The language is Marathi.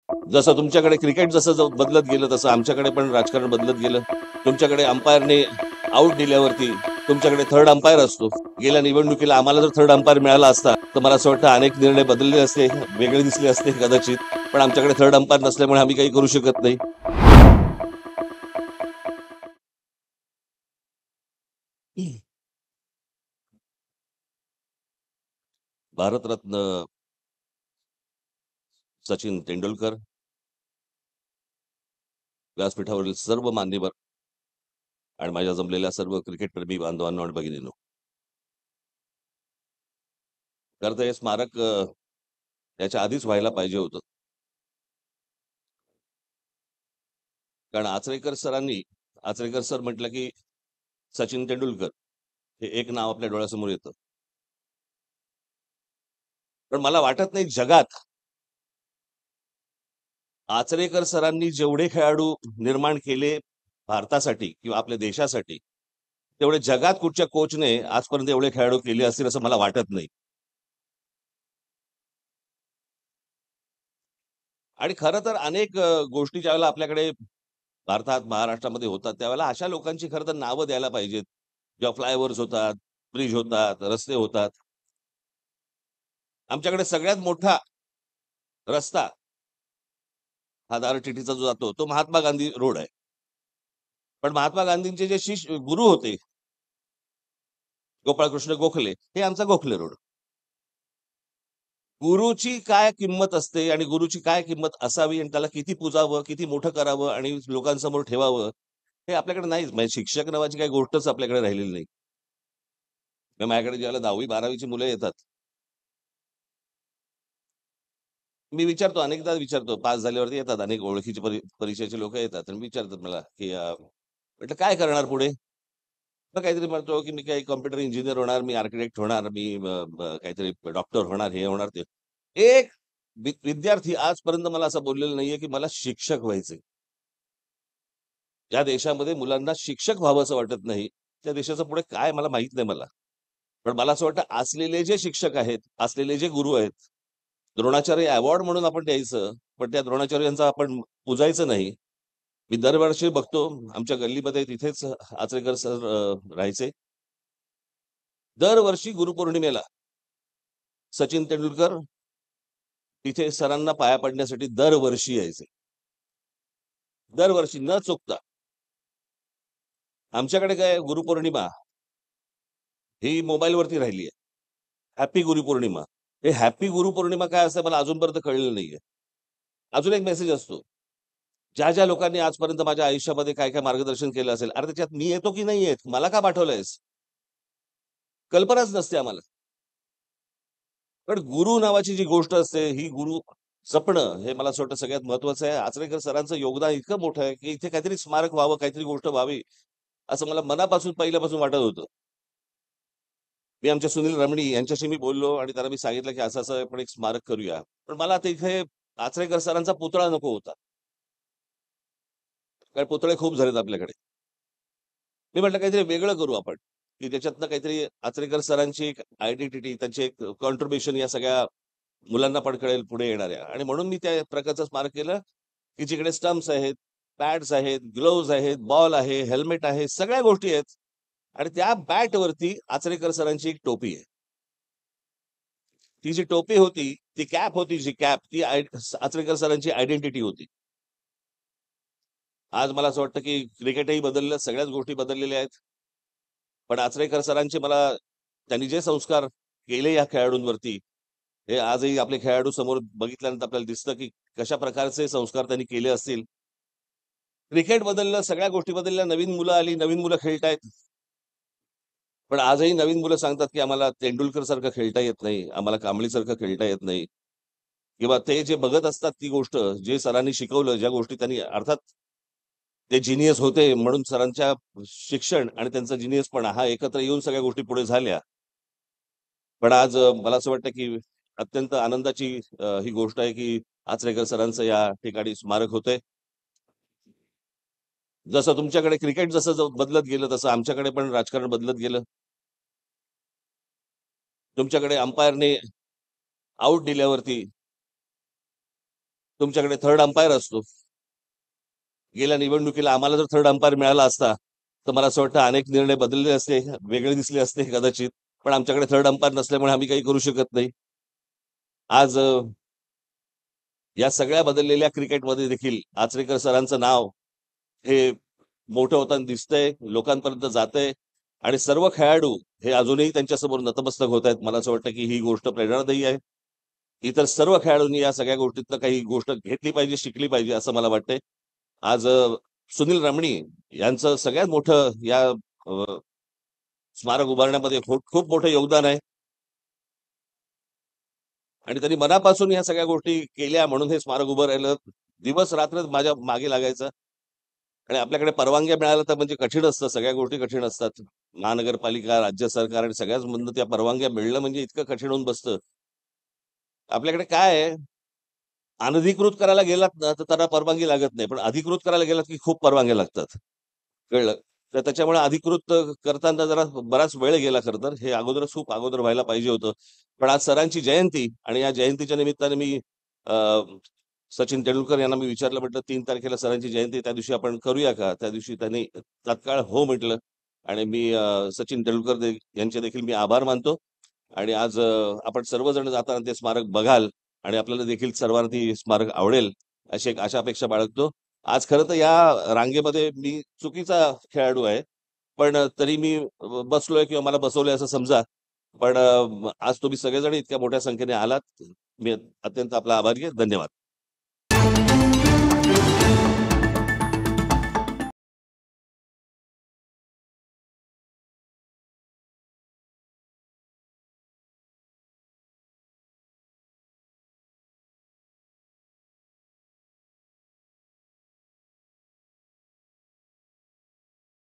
जसं तुमच्याकडे क्रिकेट जसं बदलत गेलं तसं आमच्याकडे पण राजकारण बदलत गेलं. तुमच्याकडे अंपायरने आऊट दिल्यावरती तुमच्याकडे थर्ड अंपायर असतो. गेल्या निवडणुकीला आम्हाला जर थर्ड अंपायर मिळाला असता तर मला असं वाटतं अनेक निर्णय बदलले असते, वेगळे दिसले असते कदाचित. पण आमच्याकडे थर्ड अंपायर नसल्यामुळे आम्ही काही करू शकत नाही. भारतरत्न सचिन तेंडुलकर, व्यासपीठावरील सर्व मान्यवर आणि माझ्या जमलेल्या सर्व क्रिकेटप्रेमी बांधवांनो आणि भगिनींनो, खरं तर हे स्मारक त्याच्या आधीच व्हायला पाहिजे होतं. कारण आचरेकर सर म्हटलं की सचिन तेंडुलकर हे एक नाव आपल्या डोळ्यासमोर येतं. पण मला वाटत नाही जगात आचरेकर सरांनी जेवढे खेळाडू निर्माण केले भारतासाठी किंवा आपल्या देशासाठी, तेवढे जगात कुठच्या कोचने आजपर्यंत एवढे खेळाडू केले असतील असं मला वाटत नाही. आणि खरं तर अनेक गोष्टी ज्यावेळेला आपल्याकडे भारतात महाराष्ट्रामध्ये होतात त्यावेळेला अशा लोकांची खरं तर नावं द्यायला पाहिजेत. जेव्हा फ्लायओव्हर्स होतात, ब्रिज होतात, रस्ते होतात. आमच्याकडे सगळ्यात मोठा रस्ता हा दारटिटीचा जो जातो तो महात्मा गांधी रोड आहे. पण महात्मा गांधींचे जे शिष्य गुरु होते गोपाळकृष्ण गोखले, हे आमचा गोखले रोड. गुरुची काय किंमत असते आणि गुरुची काय किंमत असावी आणि त्याला किती पूजावं, किती मोठं करावं आणि लोकांसमोर ठेवावं, हे आपल्याकडे नाहीच. म्हणजे शिक्षक नावाची काही गोष्टच आपल्याकडे राहिलेली नाही. माझ्याकडे ज्यावेळेला 10वी-12वीची मुलं येतात, मी विचारतो, अनेकदा विचारतो, पास झाल्यावरती येतात अनेक ओळखीचे परिचयाचे लोक येतात आणि विचारतात मला, की म्हटलं काय करणार पुढे? मग काहीतरी म्हणतो, की मी काही कॉम्प्युटर इंजिनियर होणार, मी आर्किटेक्ट होणार, मी काहीतरी डॉक्टर होणार, हे होणार ते. एक विद्यार्थी आजपर्यंत मला असं बोललेलं नाहीये, की मला शिक्षक व्हायचंय. ज्या देशामध्ये मुलांना शिक्षक व्हावंसं वाटत नाही, त्या देशाचं पुढे काय मला माहीत नाही मला. पण मला असं वाटतं असलेले जे शिक्षक आहेत, असलेले जे गुरु आहेत, द्रोणाचार्य अवॉर्ड म्हणून आपण द्यायचं, पण त्या द्रोणाचार्यांचा आपण पुजायचं नाही. मी दरवर्षी बघतो आमच्या गल्लीमध्ये तिथेच आचरेकर सर राहायचे. दरवर्षी गुरुपौर्णिमेला सचिन तेंडुलकर तिथे सरांना पाया पडण्यासाठी दरवर्षी यायचे. दरवर्षी न चुकता. आमच्याकडे काय गुरुपौर्णिमा ही मोबाईलवरती राहिली आहे. हॅपी गुरुपौर्णिमा. हे हॅपी गुरुपौर्णिमा काय असतं मला अजूनपर्यंत कळलेलं नाहीये. अजून एक मेसेज असतो. ज्या लोकांनी आजपर्यंत माझ्या आयुष्यामध्ये काय मार्गदर्शन केलं असेल, अरे त्याच्यात मी येतो की नाही येत? मला का पाठवलंयस? कल्पनाच नसते आम्हाला. पण गुरु नावाची जी गोष्ट असते, ही गुरु जपणं हे मला असं वाटतं सगळ्यात महत्वाचं आहे. आचरेकर सरांचं योगदान इतकं मोठं आहे, की इथे काहीतरी स्मारक व्हावं, काहीतरी गोष्ट व्हावी, असं मला मनापासून पहिल्यापासून वाटत होतं. मी आमच्या सुनील रमणी यांच्याशी मी बोललो आणि त्यांना मी सांगितलं, की असं-असं आपण एक स्मारक करूया. पण मला तिथे आचरेकर सरांचा पुतळा नको होता. कारण पुतळे खूप झालेत आपल्याकडे. मी म्हटलं काहीतरी वेगळं करू आपण, की त्याच्यातनं काहीतरी आचरेकर सरांची एक आयडेंटिटी, त्यांचे एक कॉन्ट्रिब्युशन या सगळ्या मुलांना पण कळेल पुढे येणाऱ्या. आणि म्हणून मी त्या प्रकारचं स्मारक केलं, की जिकडे स्टंप्स आहेत, पॅड्स आहेत, ग्लोव्हज आहेत, बॉल आहे, हेल्मेट आहे, सगळ्या गोष्टी आहेत. आणि त्या बॅटवरती आचरेकर सरांची एक टोपी आहे. ती जी टोपी होती, ती कॅप होती, जी कॅप ती आचरेकर सरांची आयडेंटिटी होती. आज मला असं वाटतं, की क्रिकेटही बदललं, सगळ्याच गोष्टी बदललेल्या आहेत. पण आचरेकर सरांचे त्यांनी जे संस्कार केले या खेळाडूंवरती, हे आजही आपले खेळाडू समोर बघितल्यानंतर आपल्याला दिसतं, की कशा प्रकारचे संस्कार त्यांनी केले असतील. क्रिकेट बदललं, सगळ्या गोष्टी बदलल्या, नवीन मुलं आली, नवीन मुलं खेळतायत. पण आजही नवीन मुलं सांगतात, की आम्हाला तेंडुलकर सारखं खेळता येत नाही, आम्हाला कांबळीसारखं खेळता येत नाही. किंवा ते जे बघत असतात ती गोष्ट, जे सरांनी शिकवलं, ज्या गोष्टी त्यांनी अर्थात ते जिनियस होते म्हणून सरांच्या शिक्षण आणि त्यांचा जिनियसपणा हा एकत्र येऊन सगळ्या गोष्टी पुढे झाल्या. पण आज मला असं वाटतं, की अत्यंत आनंदाची ही गोष्ट आहे, की आचरेकर सरांचं या ठिकाणी स्मारक होतंय. जसं तुमच्याकडे क्रिकेट बदलत गेलं, तसं आमच्याकडे पण राजकारण बदलत गेलं. तुमच्याकडे अंपायरने आउट दिल्यावरती तुमच्याकडे थर्ड अंपायर असतो. गेल्या निवडणुकीला आम्हाला जर थर्ड अंपायर मिळाला असता तर मला असं वाटतं अनेक निर्णय बदलले असते, वेगळे दिसले असते कदाचित. पण आमच्याकडे थर्ड अंपायर नसल्यामुळे आम्ही काही करू शकत नाही. आज या सगळ्या बदललेल्या क्रिकेटमध्ये देखील आचरेकर सरांचं नाव हे मोठं होताना दिसतंय, लोकांपर्यंत जातंय आणि सर्व खेळाडू हे अजूनही त्यांच्यासमोर नतमस्तक होत आहेत. मला असं वाटतं की ही गोष्ट प्रेरणादायी आहे. इतर सर्व खेळाडूंनी या सगळ्या गोष्टीतनं काही गोष्ट घेतली पाहिजे, शिकली पाहिजे असं मला वाटतंय. आज सुनील रमणी यांचं सगळ्यात मोठं या स्मारक उभारण्यामध्ये खूप खूप मोठं योगदान आहे आणि त्यांनी मनापासून या सगळ्या गोष्टी केल्या म्हणून हे स्मारक उभं राहिलं. दिवस रात्र माझ्या मागे लागायचं आणि आपल्याकडे परवानग्या मिळाल्या तर म्हणजे कठीण असतं, सगळ्या गोष्टी कठीण असतात. महानगरपालिका, राज्य सरकार आणि सगळ्याच मधनं त्या परवानग्या मिळणं म्हणजे इतकं कठीण होऊन बसतं. आपल्याकडे काय आहे, अनधिकृत करायला गेलात ना तर त्यांना परवानगी लागत नाही, पण अधिकृत करायला गेलात की खूप परवानग्या लागतात. कळलं? तर त्याच्यामुळे अधिकृत करताना जरा बराच वेळ गेला खरं तर. हे अगोदरच खूप अगोदर व्हायला पाहिजे होतं. पण आज सरांची जयंती आणि या जयंतीच्या निमित्ताने मी अ, सचिन तेंडुलकर यांना मी विचारलं, म्हटलं 3 तारखेला सरांची जयंती आहे, त्या दिवशी आपण करूया का? त्या दिवशी त्यांनी तात्काळ हो म्हटलं आणि मी सचिन तेंडुलकर यांचे देखील मी आभार मानतो. आणि आज आपण सर्वजण जाताना ते स्मारक बघाल आणि आपल्याला देखील सर्वांना ती स्मारक आवडेल अशी एक आशा अपेक्षा बाळगतो. आज खरं तर या रांगेमध्ये मी चुकीचा खेळाडू आहे. पण तरी मी बसलोय किंवा मला बसवलंय असं समजा. पण आज तुम्ही सगळेजण इतक्या मोठ्या संख्येने आलात. मी अत्यंत आपला आभारी आहे. धन्यवाद.